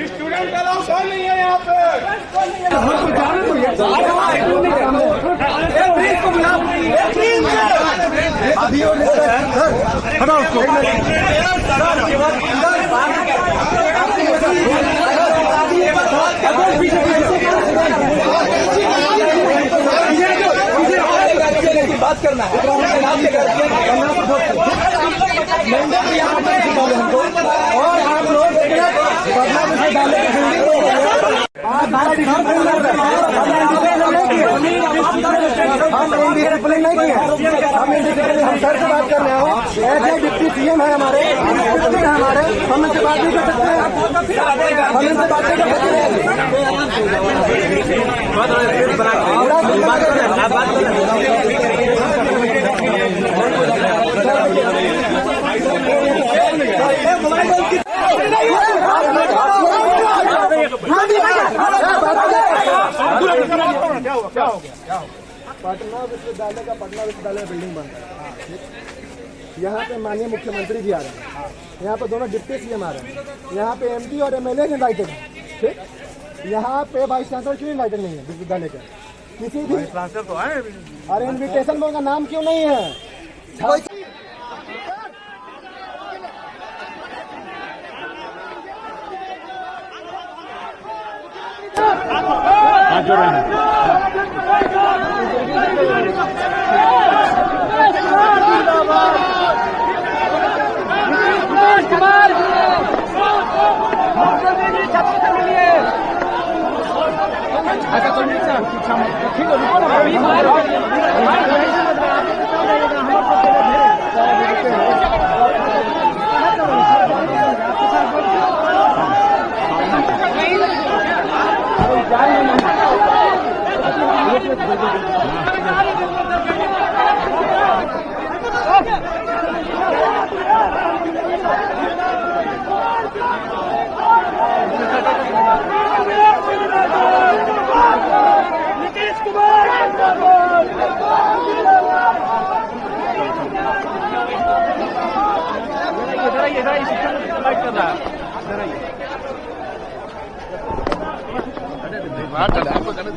Student allow कौन नहीं है यहाँ पे? हटाओ उसको। बात करना है और आप लोग हम सर से बात कर रहे हो, ऐसे डिप्टी सीएम है हमारे, हम इनसे बात नहीं कर सकते, हम इनसे बात नहीं कर सकते। क्या हो गया? पटना विश्वविद्यालय का पटना विश्वविद्यालय बिल्डिंग बन रहा है। यहाँ पे माननीय मुख्यमंत्री जी आ रहे हैं, यहाँ पे दोनों डिप्टी सीएम आ रहे हैं, यहाँ पे एमपी और एमएलए इन्वाइटेड है। ठीक, यहाँ पे वाइस चांसलर क्यों इन्वाइटेड नहीं है विश्वविद्यालय का? किसी भी ट्रांसफर तो है, अरे इन्विटेशन बोर्ड का नाम क्यों नहीं है?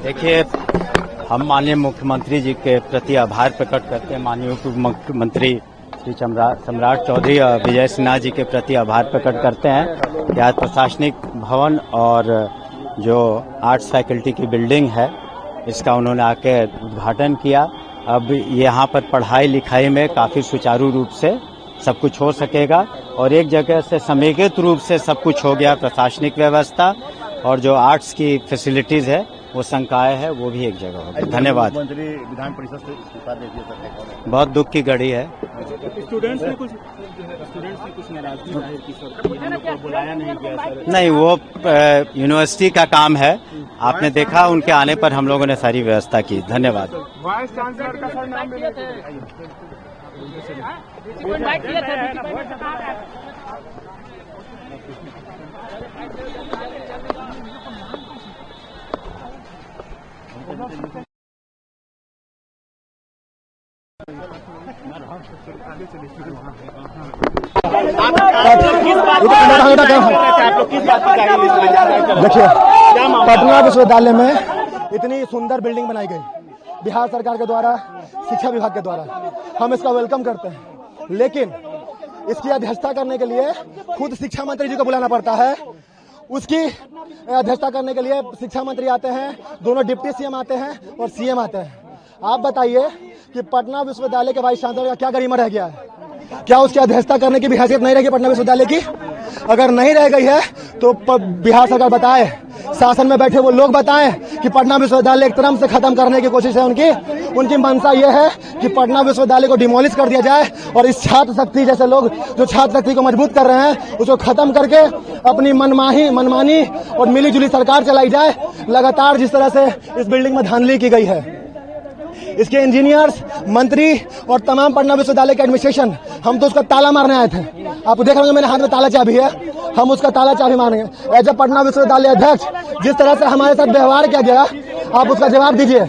देखिए, हम माननीय मुख्यमंत्री जी के प्रति आभार प्रकट करते हैं। माननीय उप मुख्यमंत्री श्री सम्राट चौधरी और विजय सिन्हा जी के प्रति आभार प्रकट करते हैं कि आज प्रशासनिक भवन और जो आर्ट्स फैकल्टी की बिल्डिंग है इसका उन्होंने आके उद्घाटन किया। अब यहाँ पर पढ़ाई लिखाई में काफ़ी सुचारू रूप से सब कुछ हो सकेगा और एक जगह से समेकित रूप से सब कुछ हो गया। प्रशासनिक व्यवस्था और जो आर्ट्स की फैसिलिटीज है वो संकाय है वो भी एक जगह होगी। धन्यवाद। मंत्री विधान परिषद से इस्तीफा दे दिया, बहुत दुख की घड़ी है। स्टूडेंट्स ने कुछ नाराजगी जाहिर की सर, हम लोग को बुलाया नहीं गया सर। नहीं, वो यूनिवर्सिटी का काम है। आपने देखा उनके आने पर हम लोगों ने सारी व्यवस्था की। धन्यवाद। वाइस चांसलर का सर नाम देखिए, पटना विश्वविद्यालय में इतनी सुंदर बिल्डिंग बनाई गई बिहार सरकार के द्वारा, शिक्षा विभाग के द्वारा। हम इसका वेलकम करते हैं, लेकिन इसकी अध्यक्षता करने के लिए खुद शिक्षा मंत्री जी को बुलाना पड़ता है। उसकी अध्यक्षता करने के लिए शिक्षा मंत्री आते हैं, दोनों डिप्टी सीएम आते हैं और सीएम आते हैं। आप बताइए कि पटना विश्वविद्यालय के वाइस चांसलर का क्या गरिमा रह गया है? क्या उसकी अध्यक्षता करने की भी हैसियत नहीं रहेगी पटना विश्वविद्यालय की? अगर नहीं रह गई है तो बिहार सरकार बताए, शासन में बैठे वो लोग बताएं कि पटना विश्वविद्यालय एक तरह से खत्म करने की कोशिश है उनकी मंशा ये है कि पटना विश्वविद्यालय को डिमोलिश कर दिया जाए और इस छात्र शक्ति जैसे लोग जो छात्र शक्ति को मजबूत कर रहे हैं उसको खत्म करके अपनी मनमानी और मिलीजुली सरकार चलाई जाए। लगातार जिस तरह से इस बिल्डिंग में धांधली की गई है, इसके इंजीनियर्स, मंत्री और तमाम पटना विश्वविद्यालय के एडमिनिस्ट्रेशन, हम तो उसका ताला मारने आए थे। आप देख रहे हैं मेरे हाथ में ताला चाबी है, हम उसका ताला चाबी मारेंगे। एज ए पटना विश्वविद्यालय अध्यक्ष जिस तरह से हमारे साथ व्यवहार किया गया, आप उसका जवाब दीजिए।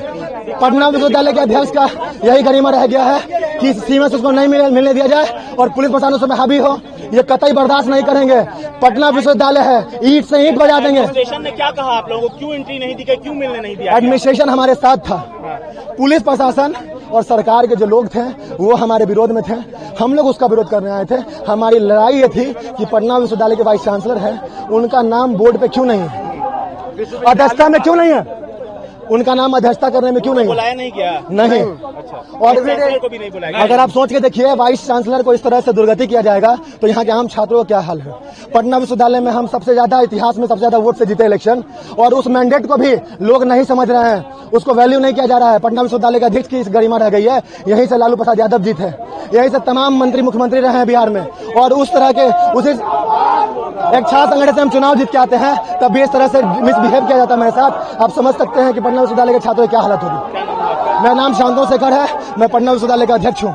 पटना विश्वविद्यालय के अध्यक्ष का यही गरिमा रह गया है कि सीमा से उसको नहीं मिलने दिया जाए और पुलिस प्रशासन उसमें हावी हो। ये कतई बर्दाश्त नहीं करेंगे। पटना विश्वविद्यालय है, ईंट से ईंट बजा देंगे। एडमिनिस्ट्रेशन ने क्या कहा आप लोगों को, क्यों एंट्री नहीं दी गई, क्यों मिलने नहीं दिया? एडमिनिस्ट्रेशन हमारे साथ था, पुलिस प्रशासन और सरकार के जो लोग थे वो हमारे विरोध में थे। हम लोग उसका विरोध करने आए थे। हमारी लड़ाई ये थी कि पटना विश्वविद्यालय के वाइस चांसलर है, उनका नाम बोर्ड पे क्यों नहीं है, अध्यक्षता में क्यों नहीं है, उनका नाम अध्यक्षता करने में क्यों नहीं? बुलाया नहीं गया? नहीं। अच्छा। और को भी नहीं बुलाया? अगर आप सोच के देखिए, वाइस चांसलर को इस तरह से दुर्गति किया जाएगा तो यहाँ के आम छात्रों का क्या हाल है। पटना विश्वविद्यालय में हम सबसे ज्यादा इतिहास में सबसे ज्यादा वोट से जीते इलेक्शन, और उस मैंडेट को भी लोग नहीं समझ रहे हैं, उसको वैल्यू नहीं किया जा रहा है। पटना विश्वविद्यालय का अध्यक्ष की इस गरिमा रह गई है। यहीं से लालू प्रसाद यादव जी थे, यहीं से तमाम मंत्री मुख्यमंत्री रहे हैं बिहार में, और उस तरह के उसी एक छात्र संगठन से हम चुनाव जीत के आते हैं तब भी इस तरह से मिसबिहेव किया जाता है मेरे साथ। आप समझ सकते हैं कि पटना विश्वविद्यालय के छात्रों की क्या हालत होगी। मेरा नाम शांतनु शेखर है, मैं पटना विश्वविद्यालय का अध्यक्ष हूँ।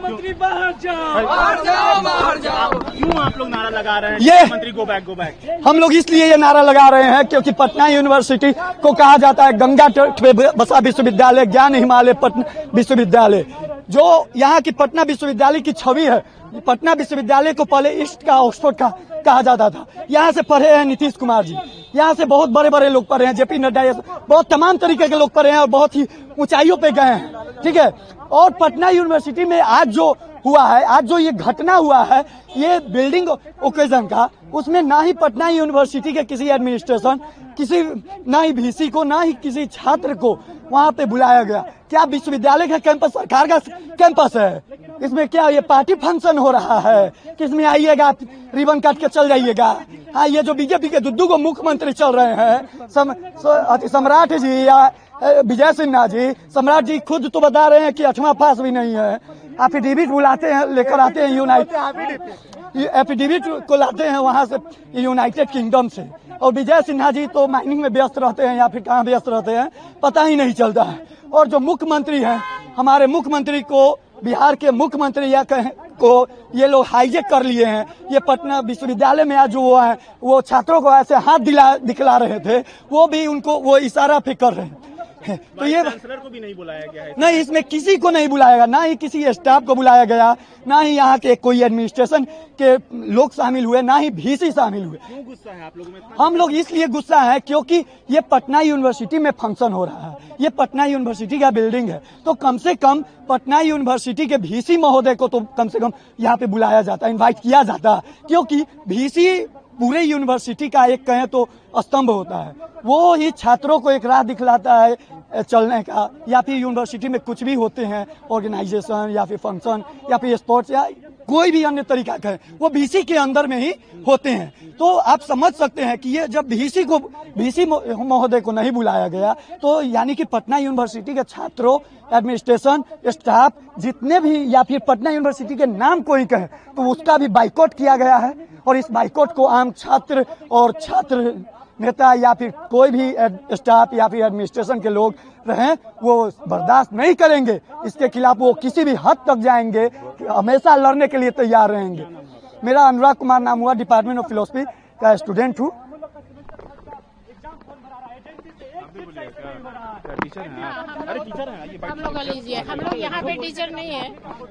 मंत्री बाहर जाओ, बाहर जाओ। क्यों आप लोग नारा लगा रहे हैं? ये मंत्री गो बैक, गो बैक। हम लोग इसलिए ये नारा लगा रहे हैं क्योंकि पटना यूनिवर्सिटी को कहा जाता है गंगा तट पे बसा विश्वविद्यालय, ज्ञान हिमालय पटना विश्वविद्यालय। जो यहाँ की पटना विश्वविद्यालय की छवि है, पटना विश्वविद्यालय को पहले ईस्ट का ऑक्सफोर्ड का कहा जाता था। यहाँ से पढ़े हैं नीतीश कुमार जी, यहाँ से बहुत बड़े बड़े लोग पढ़े हैं, जेपी नड्डा, बहुत तमाम तरीके के लोग पढ़े हैं और बहुत ही ऊंचाइयों पे गए हैं, ठीक है। और पटना यूनिवर्सिटी में आज जो हुआ है, आज जो ये घटना हुआ है, ये बिल्डिंग ओकेजन का, उसमें ना ही पटना यूनिवर्सिटी के किसी एडमिनिस्ट्रेशन, किसी ना ही वीसी को, ना ही किसी छात्र को वहां पे बुलाया गया। क्या विश्वविद्यालय का कैंपस सरकार का कैंपस है? इसमें क्या ये पार्टी फंक्शन हो रहा है कि इसमें आइएगा रिबन काट के चल जाइएगा? हाँ, ये जो बीजेपी के दो मुख्यमंत्री चल रहे हैं, सम्राट जी या विजय सिन्हा जी, सम्राट जी खुद तो बता रहे हैं कि 8वां पास भी नहीं है। एफिडेविट बुलाते हैं, लेकर आते हैं एफिडेविट को लाते हैं वहां से यूनाइटेड किंगडम से। और विजय सिन्हा जी तो माइनिंग में व्यस्त रहते हैं या फिर कहाँ व्यस्त रहते हैं पता ही नहीं चलता है। और जो मुख्यमंत्री हैं, हमारे मुख्यमंत्री को, बिहार के मुख्यमंत्री या कहें को ये लोग हाईजेक कर लिए हैं। ये पटना विश्वविद्यालय में आज जो वो है, वो छात्रों को ऐसे हाथ दिखला रहे थे, वो भी उनको वो इशारा पे कर रहे हैं। तो ये चांसलर को भी नहीं बुलाया गया है। नहीं, इसमें किसी को नहीं बुलाया गया, ना ही किसी स्टाफ को बुलाया गया, ना ही यहाँ के कोई एडमिनिस्ट्रेशन के लोग शामिल हुए, ना ही VC शामिल हुए। क्यों गुस्सा है आप लोगों में? हम लोग इसलिए गुस्सा है क्योंकि ये पटना यूनिवर्सिटी में फंक्शन हो रहा है, ये पटना यूनिवर्सिटी का बिल्डिंग है, तो कम से कम पटना यूनिवर्सिटी के VC महोदय को तो कम से कम यहाँ पे बुलाया जाता, इन्वाइट किया जाता, क्योंकि VC पूरे यूनिवर्सिटी का एक कहें तो स्तंभ होता है। वो ही छात्रों को एक राह दिखलाता है चलने का, या फिर यूनिवर्सिटी में कुछ भी होते हैं ऑर्गेनाइजेशन या फिर फंक्शन या फिर स्पोर्ट्स या कोई भी अन्य तरीका का है, वो VC के अंदर में ही होते हैं। तो आप समझ सकते हैं कि ये जब VC महोदय को नहीं बुलाया गया, तो यानी कि पटना यूनिवर्सिटी के छात्रों, एडमिनिस्ट्रेशन, स्टाफ जितने भी या फिर पटना यूनिवर्सिटी के नाम कोई कहे तो उसका भी बाइकआउट किया गया है। और इस बाइकआउट को आम छात्र और छात्र नेता या फिर कोई भी स्टाफ या फिर एडमिनिस्ट्रेशन के लोग रहें, वो बर्दाश्त नहीं करेंगे। इसके खिलाफ वो किसी भी हद तक जाएंगे, हमेशा लड़ने के लिए तैयार रहेंगे। मेरा अनुराग कुमार नाम हुआ, डिपार्टमेंट ऑफ फिलोसफी का स्टूडेंट हूँ। टीचर हैं? अरे टीचर हैं, ये हम लोग लीजिए, हम लोग यहाँ पे टीचर नहीं है,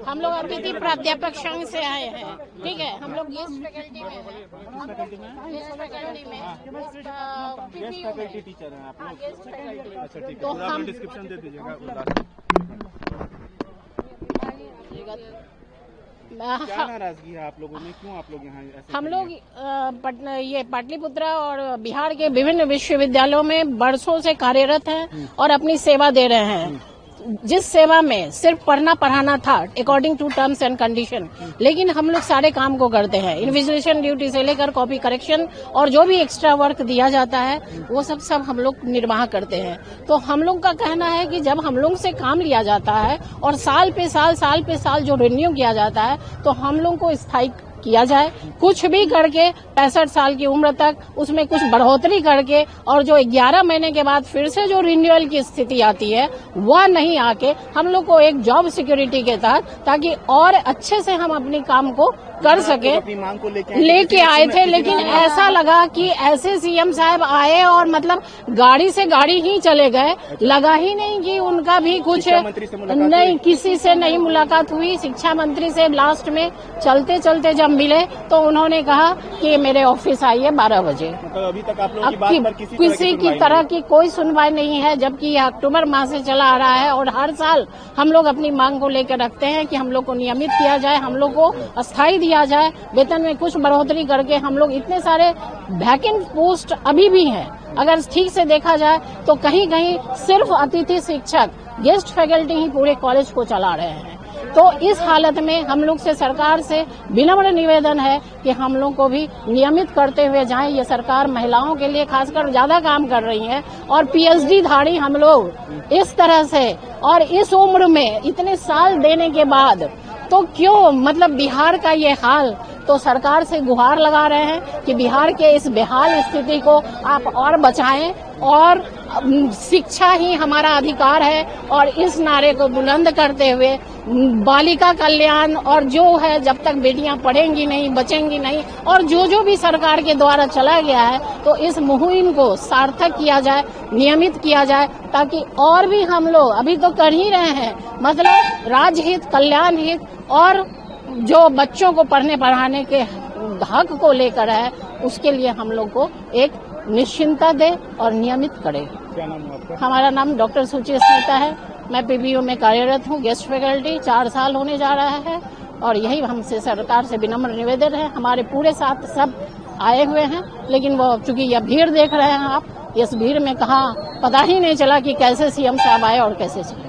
हम लोग अतिथि प्राध्यापक संघ से आए हैं, ठीक है। हम लोग गेस्ट फैकल्टी में हैं, गेस्ट फैकल्टी में PPU में टीचर हैं आप लोग? Guest faculty. अच्छा ठीक है, तो आप हम डिस्क्रिप्शन दे दीजिएगा। क्या नाराजगी है आप लोगों में, क्यों आप लोग यहाँ ऐसे? हम लोग ये पाटलिपुत्रा और बिहार के विभिन्न विश्वविद्यालयों में बरसों से कार्यरत हैं और अपनी सेवा दे रहे हैं। जिस सेवा में सिर्फ पढ़ना पढ़ाना था according to terms and condition, लेकिन हम लोग सारे काम को करते हैं। इन्विजिलेशन ड्यूटी से लेकर कॉपी करेक्शन और जो भी एक्स्ट्रा वर्क दिया जाता है वो सब हम लोग निर्वाह करते हैं। तो हम लोग का कहना है कि जब हम लोग से काम लिया जाता है और साल पे साल जो रिन्यू किया जाता है, तो हम लोग को स्थायी किया जाए। कुछ भी करके 65 साल की उम्र तक उसमें कुछ बढ़ोतरी करके, और जो 11 महीने के बाद फिर से जो रिन्यूअल की स्थिति आती है वह नहीं आके हम लोग को एक जॉब सिक्योरिटी के तहत, ताकि और अच्छे से हम अपनी काम को कर सके, अपनी मांग को लेके आए थे। लेकिन ऐसा लगा कि ऐसे CM साहब आए और मतलब गाड़ी से गाड़ी ही चले गए, लगा ही नहीं कि उनका भी कुछ नहीं, किसी से नहीं मुलाकात हुई। शिक्षा मंत्री से लास्ट में चलते चलते जब मिले तो उन्होंने कहा कि मेरे ऑफिस आइए 12 बजे। तो अभी तक आप लोगों की बात पर किसी की तरह की कोई सुनवाई नहीं है, जबकि यह अक्टूबर माह से चला आ रहा है। और हर साल हम लोग अपनी मांग को लेकर रखते हैं कि हम लोग को नियमित किया जाए, हम लोग को अस्थायी दिया जाए, वेतन में कुछ बढ़ोतरी करके। हम लोग इतने सारे वैकेंट पोस्ट अभी भी हैं, अगर ठीक से देखा जाए तो कहीं कहीं सिर्फ अतिथि शिक्षक, गेस्ट फैकल्टी ही पूरे कॉलेज को चला रहे हैं। तो इस हालत में हम लोग से, सरकार से विनम्र निवेदन है कि हम लोग को भी नियमित करते हुए जाएं। ये सरकार महिलाओं के लिए खासकर ज्यादा काम कर रही है, और PhD धारी हम लोग इस तरह से और इस उम्र में इतने साल देने के बाद तो क्यों, मतलब बिहार का ये हाल। तो सरकार से गुहार लगा रहे हैं कि बिहार के इस बेहाल स्थिति को आप और बचाएं, और शिक्षा ही हमारा अधिकार है। और इस नारे को बुलंद करते हुए बालिका कल्याण, और जो है जब तक बेटियां पढ़ेंगी नहीं, बचेंगी नहीं, और जो भी सरकार के द्वारा चला गया है, तो इस मुहिम को सार्थक किया जाए, नियमित किया जाए, ताकि और भी हम लोग अभी तो कर ही रहे हैं, मतलब राज्य हित, कल्याण हित, और जो बच्चों को पढ़ने पढ़ाने के हक को लेकर है, उसके लिए हम लोग को एक निश्चिंता दे और नियमित करे। क्या नाम है आपका? हमारा नाम डॉक्टर सुचि स्मिता है। मैं PPU में कार्यरत हूँ, गेस्ट फैकल्टी 4 साल होने जा रहा है। और यही हमसे सरकार से विनम्र निवेदन है। हमारे पूरे साथ सब आए हुए हैं, लेकिन वो चूंकि यह भीड़ देख रहे हैं आप, इस भीड़ में कहाँ पता ही नहीं चला कि कैसे CM साहब आए और कैसे चले।